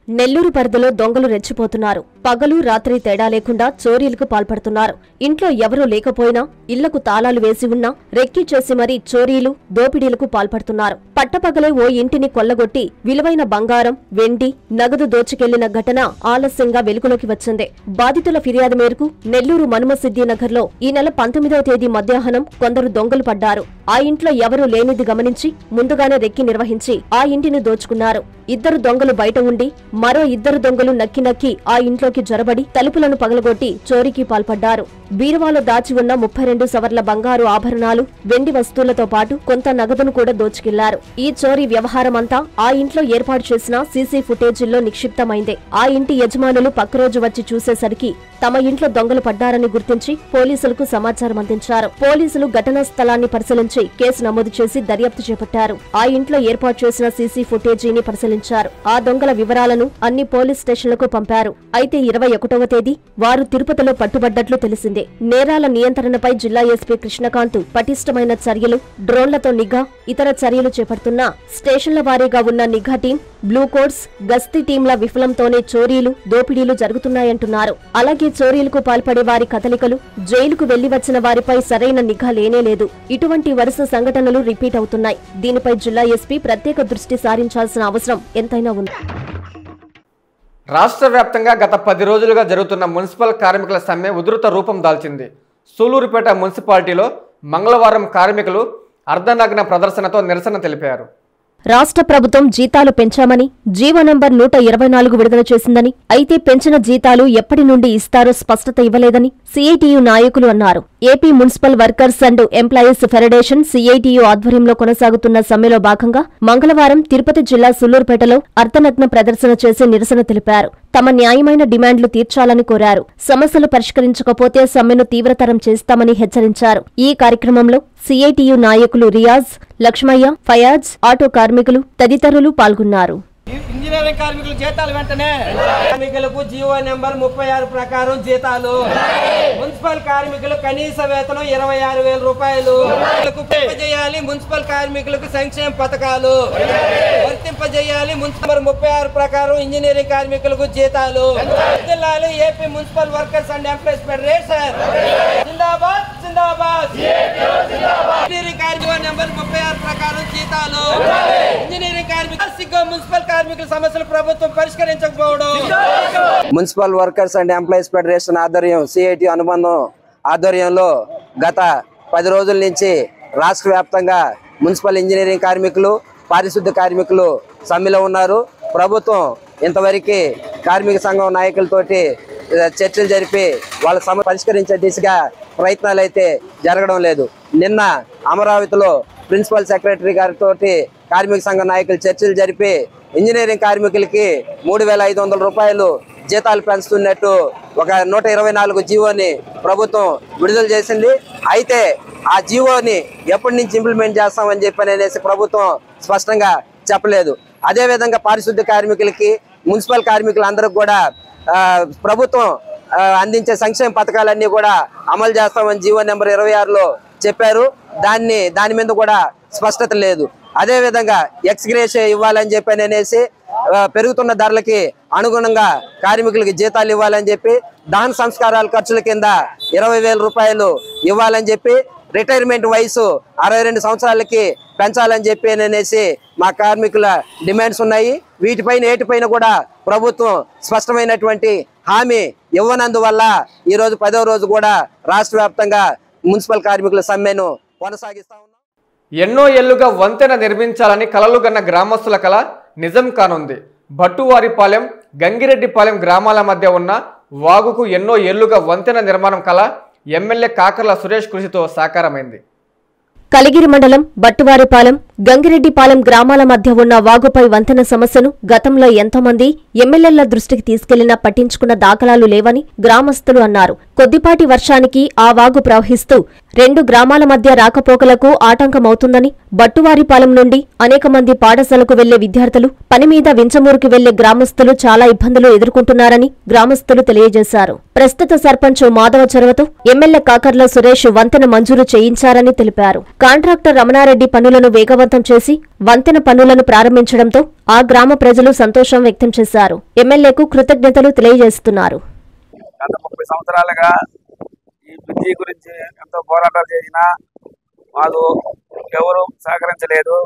నెల్లూరు పరిధిలో దొంగలు రెచ్చిపోతున్నారు. పగలు రాత్రి తేడా లేకుండా చోరీలకు పాల్పడుతున్నారు. ఇంట్లో ఎవరూ లేకపోయినా ఇళ్లకు తాళాలు వేసి ఉన్నా రెక్కి చేసి మరీ చోరీలు, దోపిడీలకు పాల్పడుతున్నారు. పట్టపగలే ఓ ఇంటిని కొల్లగొట్టి విలువైన బంగారం, వెండి, నగదు దోచుకెళ్లిన ఘటన ఆలస్యంగా వెలుగులోకి వచ్చింది. బాధితుల ఫిర్యాదు మేరకు నెల్లూరు మనుమసిద్ధి నగర్లో ఈ నెల 19వ తేదీ మధ్యాహ్నం కొందరు దొంగలు పడ్డారు. ఆ ఇంట్లో ఎవరూ లేనిది గమనించి ముందుగానే రెక్కి నిర్వహించి ఆ ఇంటిని దోచుకున్నారు. 2 దొంగలు బయట ఉండి మరో 2 దొంగలు నక్కి ఆ ఇంట్లోకి జొరబడి తలుపులను పగలగొట్టి చోరీకి పాల్పడ్డారు. బీరువాలో దాచి ఉన్న 32 సవర్ల బంగారు ఆభరణాలు, వెండి వస్తువులతో పాటు కొంత నగదును కూడా దోచుకెళ్లారు. ఈ చోరీ వ్యవహారమంతా ఆ ఇంట్లో ఏర్పాటు చేసిన సీసీ ఫుటేజీల్లో నిక్షిప్తమైంది. ఆ ఇంటి యజమానులు పక్క రోజు వచ్చి చూసేసరికి తమ ఇంట్లో దొంగలు పడ్డారని గుర్తించి పోలీసులకు సమాచారం అందించారు. పోలీసులు ఘటనా స్థలాన్ని పరిశీలించి కేసు నమోదు చేసి దర్యాప్తు చేపట్టారు. ఆ ఇంట్లో ఏర్పాటు చేసిన సీసీ ఫుటేజీని పరిశీలించారు. ఆ దొంగల వివరాలను అన్ని పోలీస్ స్టేషన్లకు పంపారు. అయితే 21వ తేదీ వారు తిరుపతిలో పట్టుబడ్డట్లు తెలిసిందే. నేరాల నియంత్రణపై జిల్లా ఎస్పీ కృష్ణకాంత్ పటిష్టమైన చర్యలు, డ్రోన్లతో నిఘా, ఇతర చర్యలు చేపడుతున్నా స్టేషన్ల వారీగా ఉన్న నిఘా టీం, బ్లూ కోడ్స్, గస్తీ టీంల విఫలంతోనే చోరీలు, దోపిడీలు జరుగుతున్నాయంటున్నారు. అలాగే చోరీలకు పాల్పడే వారి కదలికలు, జైలుకు వెళ్లి వచ్చిన వారిపై సరైన నిఘా లేనేలేదు. ఇటువంటి వరుస సంఘటనలు రిపీట్ అవుతున్నాయి. దీనిపై జిల్లా ఎస్పీ ప్రత్యేక దృష్టి సారించాల్సిన అవసరం ఎంతైనా ఉంది. రాష్ట్ర వ్యాప్తంగా గత 10 రోజులుగా జరుగుతున్న మున్సిపల్ కార్మికుల సమ్మె ఉధృత రూపం దాల్చింది. సూలూరుపేట మున్సిపాలిటీలో మంగళవారం కార్మికులు అర్ధనగ్న ప్రదర్శనతో నిరసన తెలిపారు. రాష్ట్ర ప్రభుత్వం జీతాలు పెంచామని జీవో నంబర్ 124 విడుదల చేసిందని, అయితే పెంచిన జీతాలు ఎప్పటి నుండి ఇస్తారో స్పష్టత ఇవ్వలేదని సిఐటియు నాయకులు అన్నారు. AP municipal workers and employees federation CITU ఆధ్వర్యంలో కొనసాగుతున్న సమ్మెలో భాగంగా మంగళవారం తిరుపతి జిల్లా సూలూరుపేటలో అర్ధనగ్న ప్రదర్శన చేసి నిరసన తెలిపారు. తమ న్యాయమైన డిమాండ్లు తీర్చాలని కోరారు. సమస్యలు పరిష్కరించకపోతే సమ్మెను తీవ్రతరం చేస్తామని హెచ్చరించారు. ఈ కార్యక్రమంలో సిఐటియు నాయకులు రియాజ్, లక్ష్మయ్య, ఫయాజ్, ఆటో కార్మికులు తదితరులు పాల్గొన్నారు. ఇంజనీరింగ్ కార్మికుల జీతాలు వెంటనే, కార్మికులకు జీవో నెంబర్ 36 ప్రకారం జీతాలు, మున్సిపల్ కార్మికులు కనీస వేతనం 26,000 రూపాయలు వర్తింపజేయాలి. మున్సిపల్ కార్మికులకు సంక్షేమ పథకాలు వర్తింపజేయాలి. మున్సిపల్ 36 ప్రకారం ఇంజనీరింగ్ కార్మికులకు జీతాలు జిల్లాలు. AP municipal workers and employees federation జిందాబాద్ జిందాబాద్. ఇంజనీరింగ్ కార్మికుల నెంబర్ 36 ప్రకారం జీతాలు, ఇంజనీరింగ్ కార్మికులు మున్సిపల్ కార్మికుల సమస్యలు ప్రభుత్వం పరిష్కరించకపోవడం. Municipal workers and employees federation ఆధ్వర్యం, సిఐటి అనుబంధం ఆధ్వర్యంలో గత 10 రోజుల నుంచి రాష్ట్ర వ్యాప్తంగా మున్సిపల్ ఇంజనీరింగ్ కార్మికులు, పారిశుద్ధ్య కార్మికులు సమ్మెలో ఉన్నారు. ప్రభుత్వం ఇంతవరకు కార్మిక సంఘం నాయకులతోటి చర్చలు జరిపి వాళ్ళ సమస్య పరిష్కరించే దిశగా ప్రయత్నాలు అయితే జరగడం లేదు. నిన్న అమరావతిలో ప్రిన్సిపల్ సెక్రటరీ గారితో కార్మిక సంఘ నాయకులు చర్చలు జరిపి ఇంజనీరింగ్ కార్మికులకి 3,500 రూపాయలు జీతాలు పెంచుతున్నట్టు ఒక 124 జీవోని ప్రభుత్వం విడుదల చేసింది. అయితే ఆ జీవోని ఎప్పటి నుంచి ఇంప్లిమెంట్ చేస్తామని చెప్పి ప్రభుత్వం స్పష్టంగా చెప్పలేదు. అదేవిధంగా పారిశుద్ధ్య కార్మికులకి, మున్సిపల్ కార్మికులందరికీ కూడా ప్రభుత్వం అందించే సంక్షేమ పథకాలన్నీ కూడా అమలు చేస్తామని జీవో నెంబర్ 26లో చెప్పారు. దాని మీద కూడా స్పష్టత లేదు. అదేవిధంగా ఎక్స్గ్రేషియా ఇవ్వాలని చెప్పి పెరుగుతున్న ధరలకి అనుగుణంగా కార్మికులకి జీతాలు ఇవ్వాలని చెప్పి, దహన సంస్కారాల ఖర్చుల కింద 20,000 రూపాయలు ఇవ్వాలని చెప్పి, రిటైర్మెంట్ వయసు 62 సంవత్సరాలకి పెంచాలని చెప్పి మా కార్మికుల డిమాండ్స్ ఉన్నాయి. ఏటిపైన కూడా ప్రభుత్వం స్పష్టమైనటువంటి హామీ ఇవ్వనందువల్ల ఈరోజు 10వ రోజు కూడా రాష్ట్ర వ్యాప్తంగా మున్సిపల్ కార్మికుల సమ్మెను కొనసాగిస్తా ఉన్నాం. ఎన్నో ఏళ్లుగా వంతెన నిర్మించాలని కలలుగన్న గ్రామస్తుల కల నిజం కానుంది. భట్టువారిపాలెం, గంగిరెడ్డిపాలెం గ్రామాల మధ్య ఉన్న వాగుకు ఎన్నో ఏళ్లుగా వంతెన నిర్మాణం కల ఎమ్మెల్యే కాకర్ల సురేష్ కృషితో సాకారమైంది. కలిగిరి మండలం బట్టువారిపాలెం, గంగిరెడ్డిపాలెం గ్రామాల మధ్య ఉన్న వాగుపై వంతెన సమస్యను గతంలో ఎంతోమంది ఎమ్మెల్యేల దృష్టికి తీసుకెళ్లినా పట్టించుకున్న దాఖలాలు లేవని గ్రామస్తులు అన్నారు. కొద్దిపాటి వర్షానికి ఆ వాగు ప్రవహిస్తూ 2 గ్రామాల మధ్య రాకపోకలకు ఆటంకమవుతుందని, బట్టువారిపాలెం నుండి అనేక మంది పాఠశాలకు వెళ్లే విద్యార్థులు, పని మీద వించమూరుకి వెళ్లే గ్రామస్తులు చాలా ఇబ్బందులు ఎదుర్కొంటున్నారని గ్రామస్తులు తెలియజేశారు. ప్రస్తుత సర్పంచ్ మాధవ చొరవతో ఎమ్మెల్యే కాకర్ల సురేష్ వంతెన మంజూరు చేయించారని తెలిపారు. కాంట్రాక్టర్ రమణారెడ్డి పనులను వేగవంతం చేసి వంతెన పనులను ప్రారంభించడంతో ఆ గ్రామ ప్రజలు సంతోషం వ్యక్తం చేశారు. ఎమ్మెల్యేకు కృతజ్ఞతలు తెలియజేస్తున్నారు. గత 30 సంవత్సరాలుగా ఈ బ్రిడ్జి గురించి ఎంతో పోరాటాలు చేసినా మాకు ఎవరు సహకరించలేదు.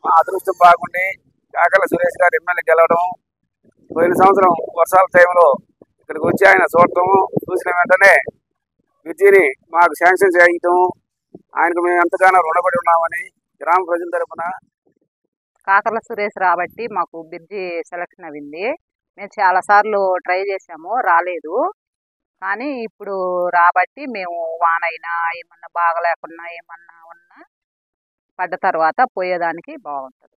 మా అదృష్టం బాగుండి కాకర్ల సురేష్ గారు ఎమ్మెల్యే గెలవడం, పోయిన సంవత్సరం వర్షాల టైంలో ఇక్కడికి వచ్చి ఆయన చూడటం, చూసిన వెంటనే బ్రిడ్జిని మాకు శాంక్షన్ చేయటం, ఆయనకు మేము ఎంతగానో రుణపడి ఉన్నామని గ్రామ ప్రజల తరఫున. కాకర్ల సురేష్ రాబట్టి మాకు బ్రిడ్జి సెలక్షన్ అయింది. మేము చాలాసార్లు ట్రై చేసాము, రాలేదు. కానీ ఇప్పుడు రాబట్టి మేము వానైనా ఏమన్నా బాగలేకున్నా ఏమన్నా ఉన్నా పడ్డ తర్వాత పోయేదానికి బాగుంటుంది.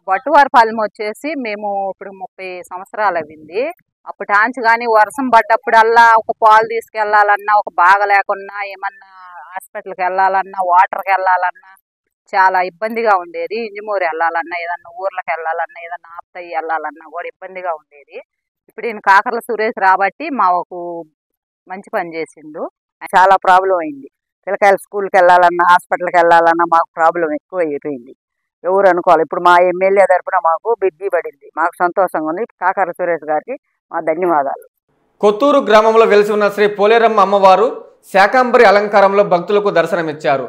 బట్టువారిపాలెం వచ్చేసి మేము ఇప్పుడు 30 సంవత్సరాలు అయింది. అప్పుడు ఆంచి కానీ వర్షం పడ్డప్పుడల్లా ఒక పాలు తీసుకెళ్లాలన్నా, ఒక బాగలేకున్నా ఏమన్నా హాస్పిటల్కి వెళ్ళాలన్నా, వాటర్కి వెళ్ళాలన్నా చాలా ఇబ్బందిగా ఉండేది. ఇంజమూరు వెళ్ళాలన్నా, ఏదన్నా ఊర్లకు వెళ్ళాలన్నా, ఏదన్నా ఆప్తయ్యి వెళ్ళాలన్నా కూడా ఇబ్బందిగా ఉండేది. ఇప్పుడు ఈయన కాకర్ల సురేష్ రాబట్టి మాకు మంచి పని చేసిండు. చాలా ప్రాబ్లం అయింది. పిల్లకాయలు స్కూల్కి వెళ్ళాలన్నా హాస్పిటల్కి వెళ్ళాలన్నా మాకు ప్రాబ్లం ఎక్కువ అయిపోయింది. ఎవరు అనుకోవాలి. ఇప్పుడు మా ఎమ్మెల్యే తరఫున మాకు బిడ్డీ పడింది. మాకు సంతోషంగా ఉంది. కాకర్ల సురేష్ గారికి మా ధన్యవాదాలు. కొత్తూరు గ్రామంలో వెలిసి ఉన్న శ్రీ పోలేరమ్మ అమ్మవారు శాకాంబరి అలంకారంలో భక్తులకు దర్శనమిచ్చారు.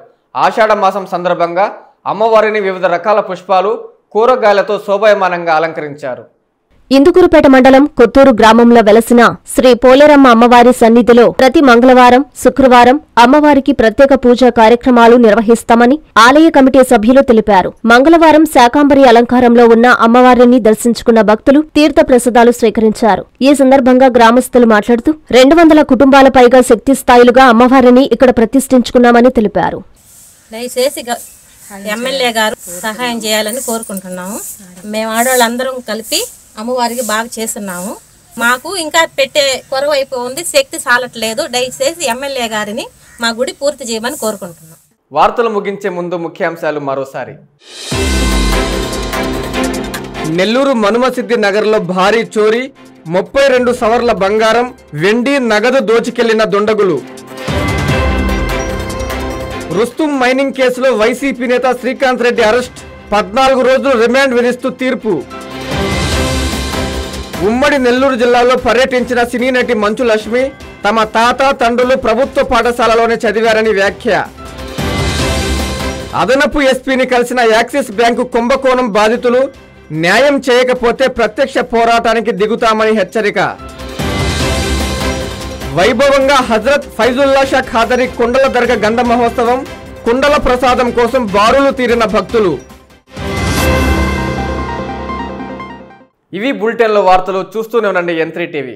ఆషాఢ మాసం సందర్భంగా అమ్మవారిని వివిధ రకాల పుష్పాలు, కూరగాయలతో శోభాయమానంగా అలంకరించారు. ఇందుకూరుపేట మండలం కొత్తూరు గ్రామంలో వెలసిన శ్రీ పోలేరమ్మ అమ్మవారి సన్నిధిలో ప్రతి మంగళవారం, శుక్రవారం అమ్మవారికి ప్రత్యేక పూజా కార్యక్రమాలు నిర్వహిస్తామని ఆలయ కమిటీ సభ్యులు తెలిపారు. మంగళవారం శాకాంబరి అలంకారంలో ఉన్న అమ్మవారిని దర్శించుకున్న భక్తులు తీర్థ ప్రసాదాలు స్వీకరించారు. ఈ సందర్భంగా గ్రామస్తులు మాట్లాడుతూ 200 కుటుంబాల పైగా శక్తి స్థాయిలుగా అమ్మవారిని ఇక్కడ ప్రతిష్ఠించుకున్నామని తెలిపారు. దయచేసి ఎమ్మెల్యే గారు సహాయం చేయాలని కోరుకుంటున్నాము. మేము ఆడవాళ్ళందరం కలిపి అమ్మవారికి బాగా చేస్తున్నాము. మాకు ఇంకా పెట్టే కొరవైపు ఉంది, శక్తి చాలట్లేదు. దయచేసి ఎమ్మెల్యే గారిని మా గుడి పూర్తి చేయమని కోరుకుంటున్నాం. వార్తలు ముగించే ముందు ముఖ్యాంశాలు మరోసారి. నెల్లూరు మనుమసిద్ధి నగర్లో భారీ చోరీ, 32 సవర్ల బంగారం, వెండి, నగదు దోచుకెళ్లిన దుండగులు. రుస్తుం మైనింగ్ కేసులో వైసీపీ నేత శ్రీకాంత్ రెడ్డి అరెస్ట్, 14 రోజులు రిమాండ్ విధిస్తూ తీర్పు. ఉమ్మడి నెల్లూరు జిల్లాలో పర్యటించిన సినీ నటి మంచు లక్ష్మి తమ తాత తండ్రులు ప్రభుత్వ పాఠశాలలోనే చదివారని వ్యాఖ్య. అదనపు ఎస్పీని కలిసిన యాక్సిస్ బ్యాంకు కుంభకోణం బాధితులు న్యాయం చేయకపోతే ప్రత్యక్ష పోరాటానికి దిగుతామని హెచ్చరిక. వైభవంగా హజరత్ ఫైజుల్లా షా ఖాదరి కుండల దర్గా గంధ మహోత్సవం, కుండల ప్రసాదం కోసం బారులు తీరిన భక్తులు. ఇవి బులెటిన్లో వార్తలు. చూస్తూనే ఉండండి N3 టీవీ.